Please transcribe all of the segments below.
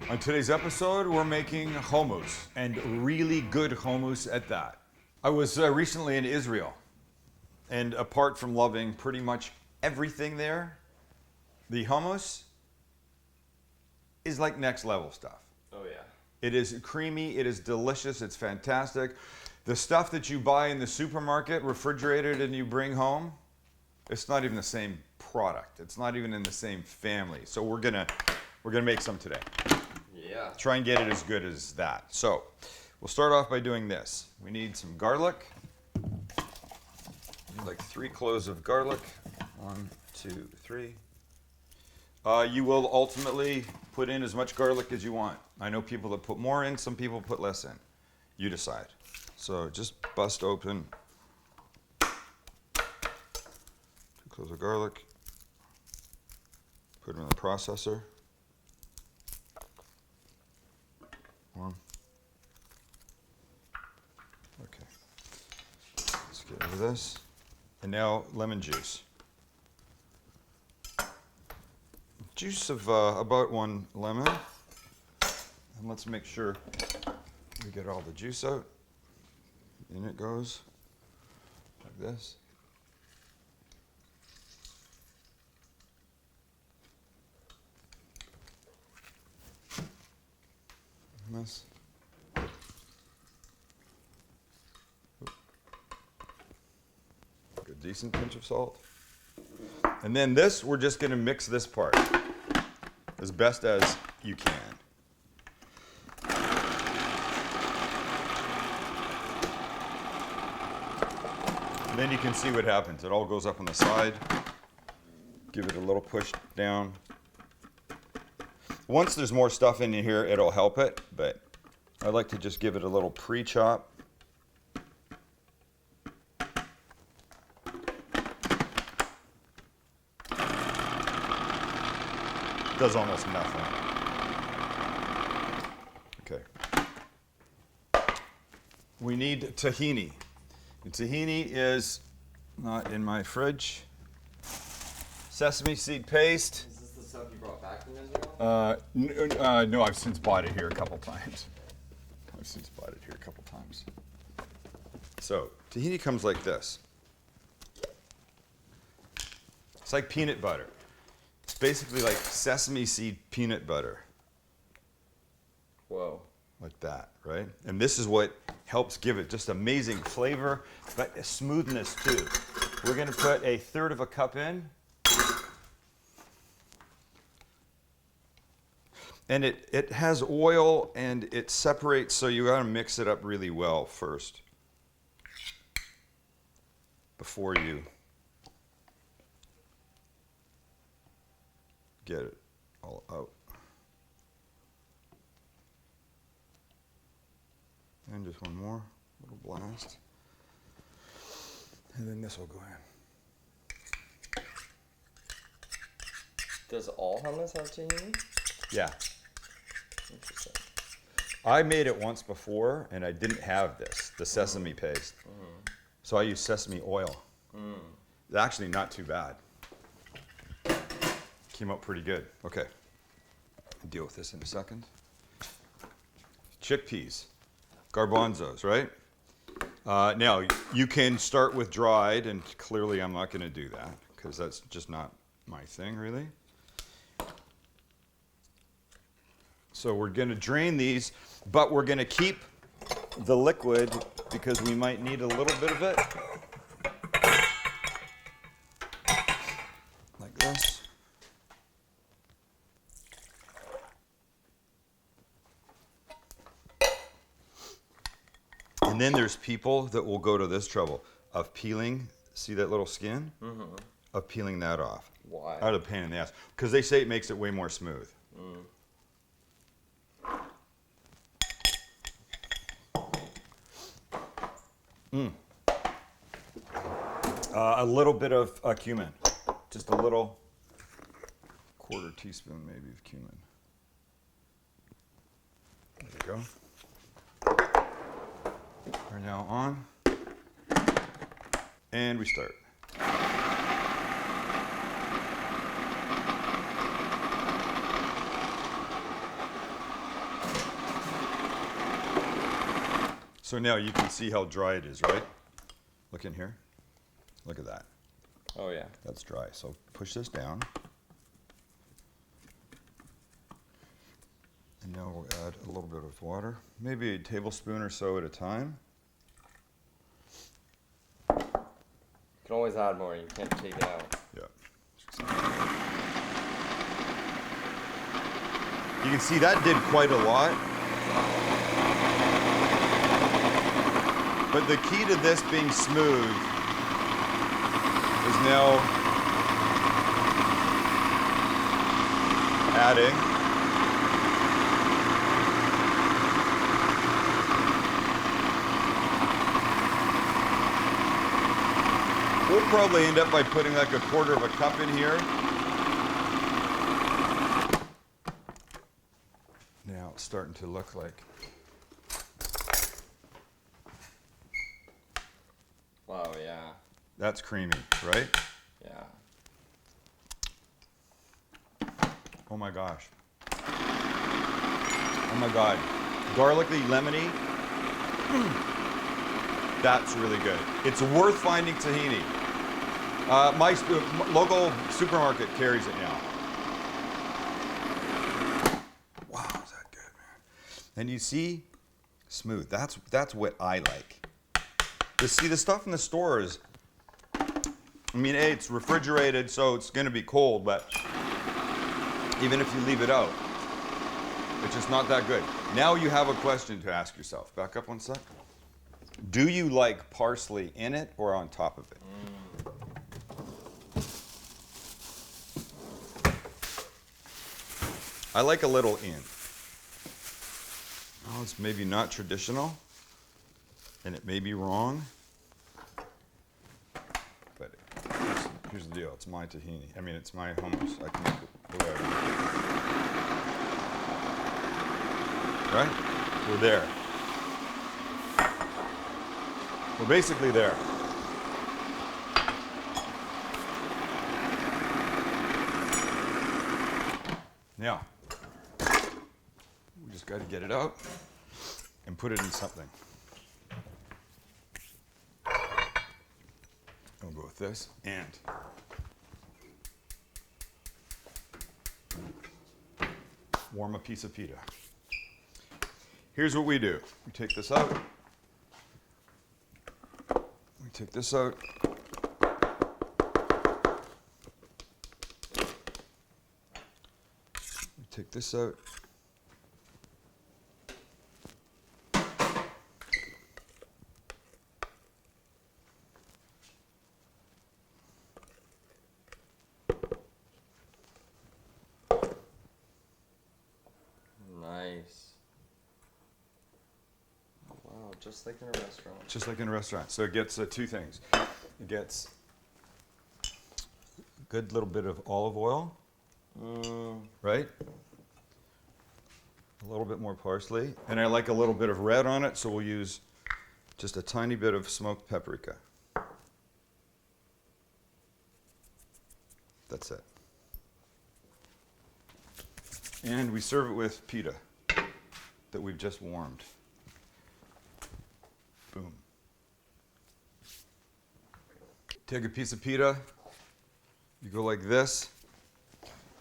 On today's episode, we're making hummus, and really good hummus at that. I was recently in Israel, and apart from loving pretty much everything there, the hummus is like next level stuff. Oh yeah. It is creamy, it is delicious, it's fantastic. The stuff that you buy in the supermarket, refrigerated, and you bring home, it's not even the same product. It's not even in the same family. So we're gonna make some today. Yeah. Try and get it as good as that. So we'll start off by doing this. We need some garlic. Like 3 cloves of garlic. 1, 2, 3. You will ultimately put in as much garlic as you want. I know people that put more in, some people put less in. You decide. So just bust open 2 cloves of garlic. Put them in the processor. 1. Okay. Let's get rid of this. And now lemon juice. Juice of about 1 lemon. And let's make sure we get all the juice out. In it goes, like this. And this. A decent pinch of salt. And then this, we're just going to mix this part as best as you can. And then you can see what happens. It all goes up on the side. Give it a little push down. Once there's more stuff in here, it'll help it, but I like to just give it a little pre-chop. Does almost nothing. Okay. We need tahini. And tahini is not in my fridge. Sesame seed paste. Is this the stuff you brought back from Israel? No, I've since bought it here a couple times. So, tahini comes like this. It's like peanut butter. It's basically like sesame seed peanut butter. Whoa. Like that, right? And this is what helps give it just amazing flavor, but a smoothness too. We're gonna put 1/3 cup in. And it has oil and it separates, so you gotta mix it up really well first before you get it all out. And just one more little blast. And then this will go in. Does all hummus have tahini? Yeah. Interesting. I made it once before and I didn't have this, the sesame paste. So I used sesame oil. It's actually not too bad. Came out pretty good. Okay. I'll deal with this in a second. Chickpeas. Garbanzos, right? Now, you can start with dried, and clearly I'm not going to do that because that's just not my thing, really. So we're going to drain these, but we're going to keep the liquid because we might need a little bit of it. Like this. And then there's people that will go to this trouble of peeling, see that little skin? Of peeling that off. Why? Out of the pain in the ass. Because they say it makes it way more smooth. A little bit of cumin. Just a little, 1/4 teaspoon maybe of cumin. There you go. We're now on, and we start. So now you can see how dry it is, right? Look in here. Look at that. Oh yeah. That's dry. So push this down. And now we'll add a little bit of water, maybe a tablespoon or so at a time. You can always add more, you can't take it out. Yeah. You can see that did quite a lot. But the key to this being smooth is now adding we'll probably end up by putting like a quarter of a cup in here. Now it's starting to look like. Wow, yeah. That's creamy, right? Yeah. Oh my gosh. Oh my God. Garlicky, lemony. That's really good. It's worth finding tahini. My local supermarket carries it now. Wow, is that good, man? And you see, smooth. That's what I like. See, the stuff in the stores, I mean, A, it's refrigerated, so it's going to be cold, but even if you leave it out, it's just not that good. Now you have a question to ask yourself. Back up one sec. Do you like parsley in it or on top of it? I like a little in. Oh, it's maybe not traditional, and it may be wrong, but here's the deal. It's my tahini. I mean, it's my hummus. I can make it whatever. Right? We're there. We're basically there. Now, we just got to get it out and put it in something. I'll go with this and warm a piece of pita. Here's what we do. We take this out. We take this out. We take this out. Nice. Wow, just like in a restaurant. Just like in a restaurant. So it gets two things. It gets a good little bit of olive oil, right? A little bit more parsley. And I like a little bit of red on it, so we'll use just a tiny bit of smoked paprika. That's it. And we serve it with pita that we've just warmed. Boom. Take a piece of pita, you go like this,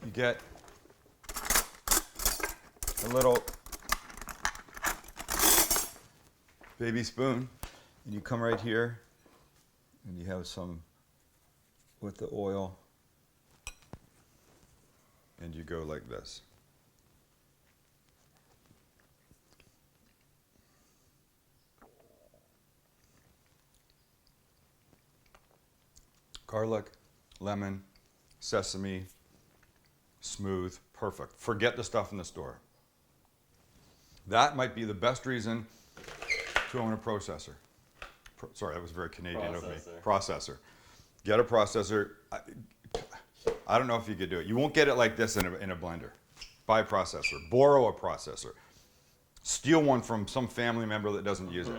you get a little baby spoon, and you come right here, and you have some with the oil, and you go like this. Garlic, lemon, sesame, smooth, perfect. Forget the stuff in the store. That might be the best reason to own a processor. Sorry, that was very Canadian of me. Processor. Get a processor. I don't know if you could do it. You won't get it like this in a blender. Buy a processor. Borrow a processor. Steal one from some family member that doesn't use it.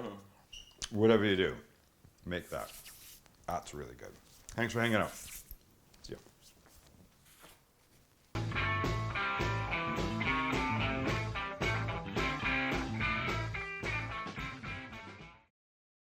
Whatever you do, make that. That's really good. Thanks for hanging out. See ya.